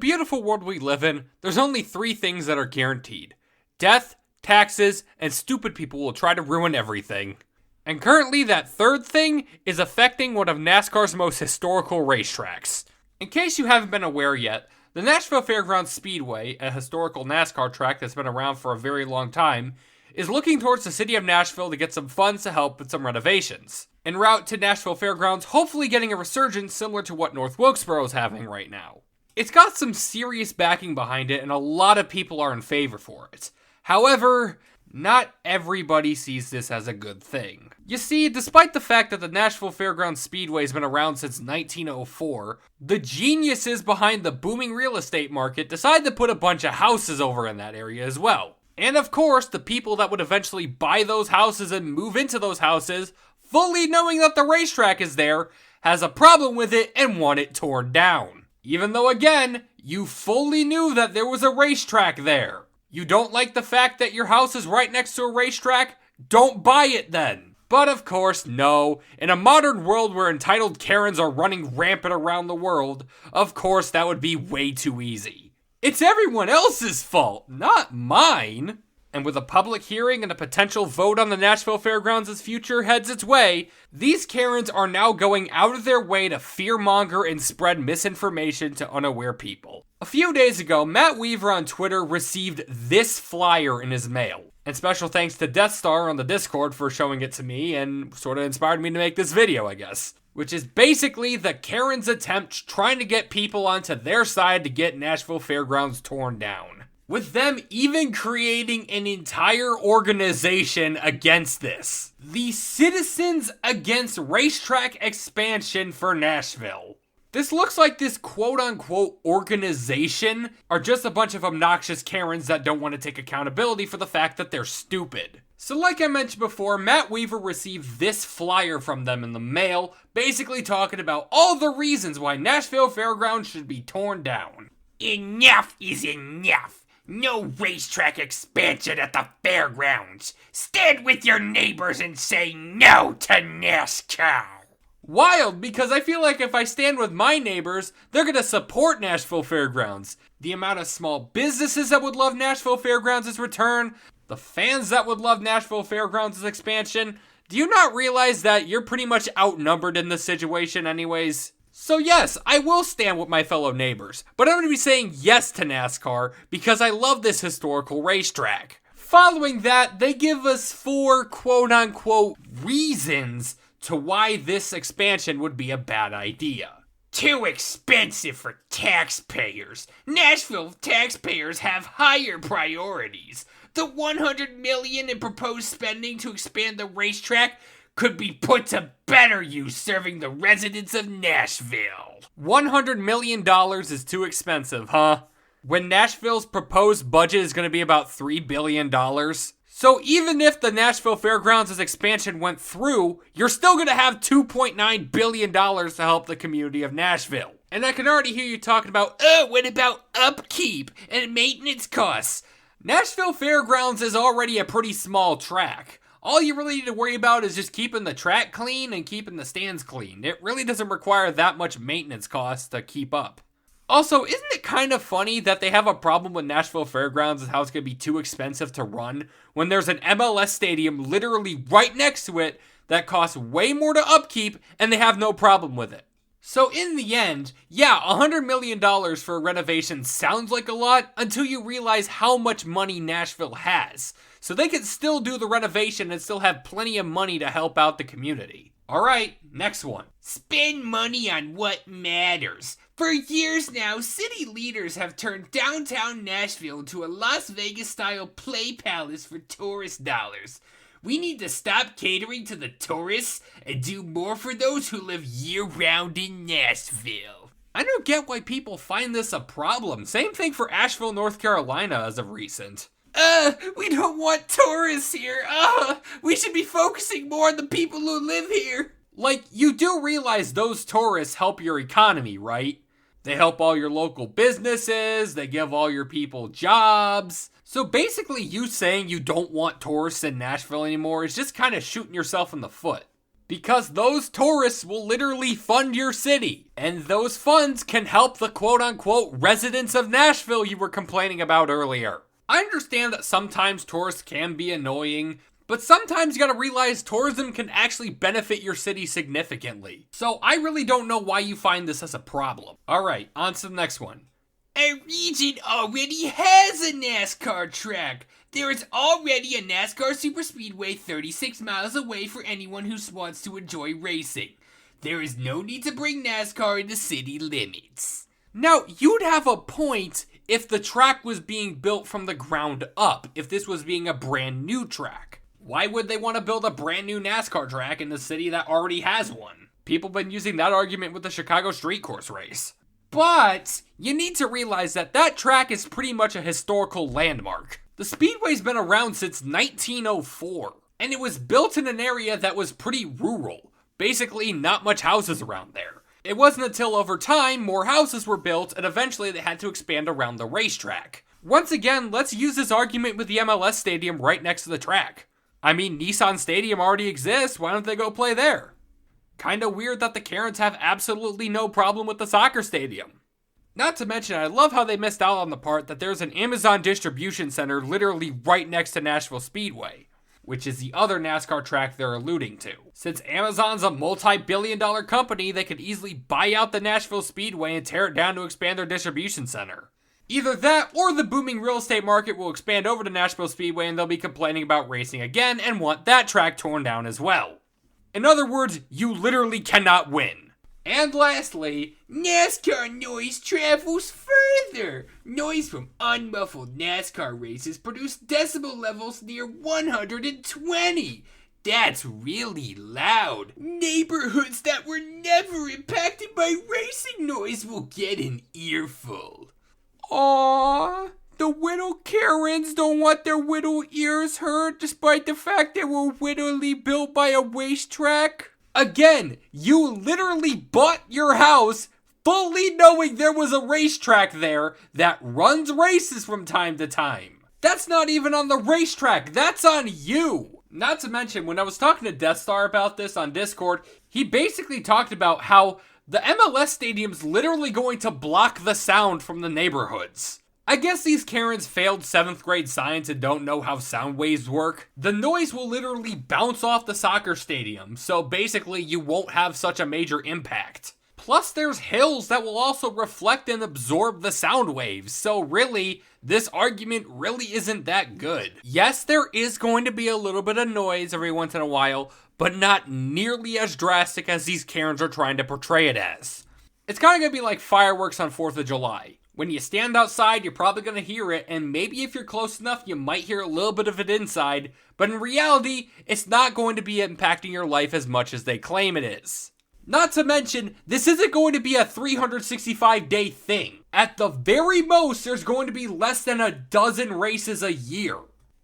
beautiful world we live in, there's only 3 things that are guaranteed. Death, taxes, and stupid people will try to ruin everything. And currently that third thing is affecting one of NASCAR's most historical racetracks. In case you haven't been aware yet, the Nashville Fairgrounds Speedway, a historical NASCAR track that's been around for a very long time, is looking towards the city of Nashville to get some funds to help with some renovations. En route to Nashville Fairgrounds, hopefully getting a resurgence similar to what North Wilkesboro is having right now. It's got some serious backing behind it, and a lot of people are in favor for it. However, not everybody sees this as a good thing. You see, despite the fact that the Nashville Fairgrounds Speedway has been around since 1904, the geniuses behind the booming real estate market decided to put a bunch of houses over in that area as well. And of course, the people that would eventually buy those houses and move into those houses, fully knowing that the racetrack is there, has a problem with it and want it torn down. Even though, again, you fully knew that there was a racetrack there. You don't like the fact that your house is right next to a racetrack? Don't buy it then. But of course, no. In a modern world where entitled Karens are running rampant around the world, of course that would be way too easy. It's everyone else's fault, not mine. And with a public hearing and a potential vote on the Nashville Fairgrounds' future heads its way, these Karens are now going out of their way to fear-monger and spread misinformation to unaware people. A few days ago, Matt Weaver on Twitter received this flyer in his mail. And special thanks to Death Star on the Discord for showing it to me and sort of inspired me to make this video, I guess. Which is basically the Karens' attempt trying to get people onto their side to get Nashville Fairgrounds torn down. With them even creating an entire organization against this. The Citizens Against Racetrack Expansion for Nashville. This looks like this quote-unquote organization are just a bunch of obnoxious Karens that don't want to take accountability for the fact that they're stupid. So like I mentioned before, Matt Weaver received this flyer from them in the mail, basically talking about all the reasons why Nashville Fairgrounds should be torn down. Enough is enough. No racetrack expansion at the fairgrounds. Stand with your neighbors and say no to NASCAR. Wild, because I feel like if I stand with my neighbors, they're gonna support Nashville Fairgrounds. The amount of small businesses that would love Nashville Fairgrounds' return, the fans that would love Nashville Fairgrounds' expansion. Do you not realize that you're pretty much outnumbered in this situation anyways? So yes, I will stand with my fellow neighbors, but I'm going to be saying yes to NASCAR because I love this historical racetrack. Following that, they give us 4 quote-unquote reasons to why this expansion would be a bad idea. Too expensive for taxpayers. Nashville taxpayers have higher priorities. The $100 million in proposed spending to expand the racetrack could be put to better use serving the residents of Nashville. $100 million is too expensive, huh? When Nashville's proposed budget is going to be about $3 billion. So even if the Nashville Fairgrounds' expansion went through, you're still going to have $2.9 billion to help the community of Nashville. And I can already hear you talking about, what about upkeep and maintenance costs? Nashville Fairgrounds is already a pretty small track. All you really need to worry about is just keeping the track clean and keeping the stands clean. It really doesn't require that much maintenance costs to keep up. Also, isn't it kind of funny that they have a problem with Nashville Fairgrounds and how it's going to be too expensive to run when there's an MLS stadium literally right next to it that costs way more to upkeep and they have no problem with it? So in the end, yeah, $100 million for a renovation sounds like a lot until you realize how much money Nashville has. So they can still do the renovation and still have plenty of money to help out the community. Alright, next one. Spend money on what matters. For years now, city leaders have turned downtown Nashville into a Las Vegas-style play palace for tourist dollars. We need to stop catering to the tourists and do more for those who live year-round in Nashville. I don't get why people find this a problem. Same thing for Asheville, North Carolina as of recent. We don't want tourists here. We should be focusing more on the people who live here. Like, you do realize those tourists help your economy, right? They help all your local businesses, they give all your people jobs. So basically you saying you don't want tourists in Nashville anymore is just kind of shooting yourself in the foot. Because those tourists will literally fund your city. And those funds can help the quote-unquote residents of Nashville you were complaining about earlier. I understand that sometimes tourists can be annoying, but sometimes you gotta realize tourism can actually benefit your city significantly. So I really don't know why you find this as a problem. Alright, on to the next one. A region already has a NASCAR track. There is already a NASCAR Superspeedway 36 miles away for anyone who wants to enjoy racing. There is no need to bring NASCAR into city limits. Now, you'd have a point if the track was being built from the ground up, if this was being a brand new track. Why would they want to build a brand new NASCAR track in the city that already has one? People have been using that argument with the Chicago Street Course race. But you need to realize that that track is pretty much a historical landmark. The Speedway's been around since 1904, and it was built in an area that was pretty rural. Basically, not much houses around there. It wasn't until over time more houses were built, and eventually they had to expand around the racetrack. Once again, let's use this argument with the MLS stadium right next to the track. I mean, Nissan Stadium already exists, why don't they go play there? Kinda weird that the Karens have absolutely no problem with the soccer stadium. Not to mention, I love how they missed out on the part that there's an Amazon distribution center literally right next to Nashville Speedway, which is the other NASCAR track they're alluding to. Since Amazon's a multi-billion-dollar company, they could easily buy out the Nashville Speedway and tear it down to expand their distribution center. Either that, or the booming real estate market will expand over to Nashville Speedway and they'll be complaining about racing again and want that track torn down as well. In other words, you literally cannot win. And lastly, NASCAR noise travels further. Noise from unmuffled NASCAR races produce decibel levels near 120. That's really loud. Neighborhoods that were never impacted by racing noise will get an earful. Aww, the little Karens don't want their little ears hurt despite the fact they were literally built by a racetrack. Again, you literally bought your house fully knowing there was a racetrack there that runs races from time to time. That's not even on the racetrack, that's on you. Not to mention, when I was talking to Death Star about this on Discord, he basically talked about how the MLS stadium's literally going to block the sound from the neighborhoods. I guess these Karens failed 7th grade science and don't know how sound waves work. The noise will literally bounce off the soccer stadium, so basically you won't have such a major impact. Plus there's hills that will also reflect and absorb the sound waves, so really, this argument really isn't that good. Yes, there is going to be a little bit of noise every once in a while, but not nearly as drastic as these Karens are trying to portray it as. It's kind of going to be like fireworks on 4th of July. When you stand outside, you're probably going to hear it, and maybe if you're close enough, you might hear a little bit of it inside, but in reality, it's not going to be impacting your life as much as they claim it is. Not to mention, this isn't going to be a 365-day thing. At the very most, there's going to be less than a dozen races a year.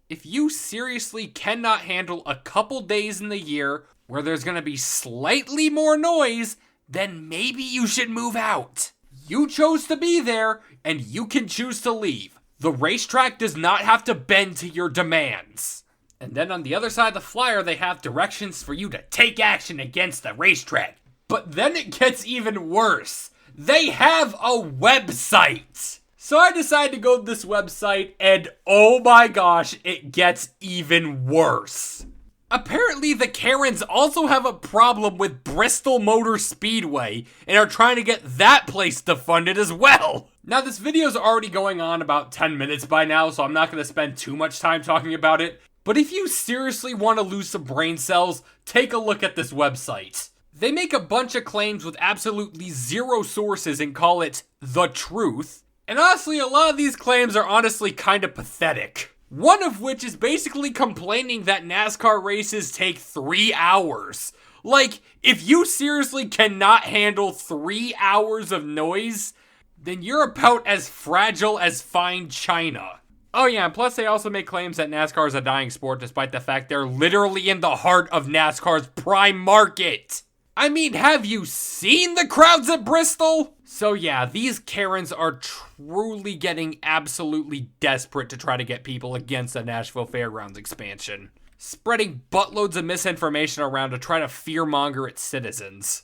If you seriously cannot handle a couple days in the year where there's going to be slightly more noise, then maybe you should move out. You chose to be there, and you can choose to leave. The racetrack does not have to bend to your demands. And then on the other side of the flyer, they have directions for you to take action against the racetrack. But then it gets even worse. They have a website. So I decided to go to this website, and oh my gosh, it gets even worse. Apparently, the Karens also have a problem with Bristol Motor Speedway and are trying to get that place to fund it as well. Now, this video is already going on about 10 minutes by now, so I'm not going to spend too much time talking about it. But if you seriously want to lose some brain cells, take a look at this website. They make a bunch of claims with absolutely zero sources and call it the truth. And honestly, a lot of these claims are honestly kind of pathetic. One of which is basically complaining that NASCAR races take 3 hours. Like, if you seriously cannot handle 3 hours of noise, then you're about as fragile as fine china. Oh yeah, and plus they also make claims that NASCAR is a dying sport despite the fact they're literally in the heart of NASCAR's prime market. I mean, have you seen the crowds at Bristol? So yeah, these Karens are truly getting absolutely desperate to try to get people against the Nashville Fairgrounds expansion. spreading buttloads of misinformation around to try to fear-monger its citizens.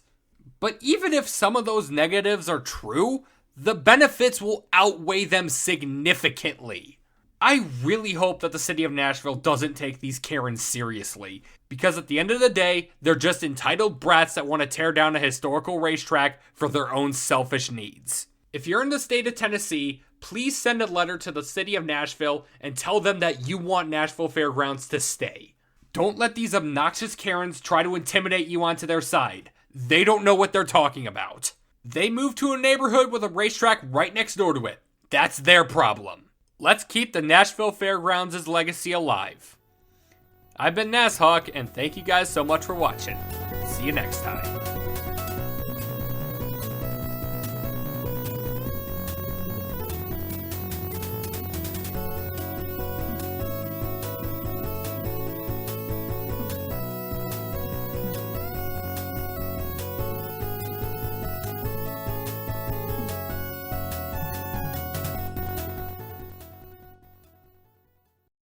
But even if some of those negatives are true, the benefits will outweigh them significantly. I really hope that the city of Nashville doesn't take these Karens seriously, because at the end of the day, they're just entitled brats that want to tear down a historical racetrack for their own selfish needs. If you're in the state of Tennessee, please send a letter to the city of Nashville and tell them that you want Nashville Fairgrounds to stay. Don't let these obnoxious Karens try to intimidate you onto their side. They don't know what they're talking about. They moved to a neighborhood with a racetrack right next door to it. That's their problem. Let's keep the Nashville Fairgrounds' legacy alive. I've been Nashawk, and thank you guys so much for watching. See you next time.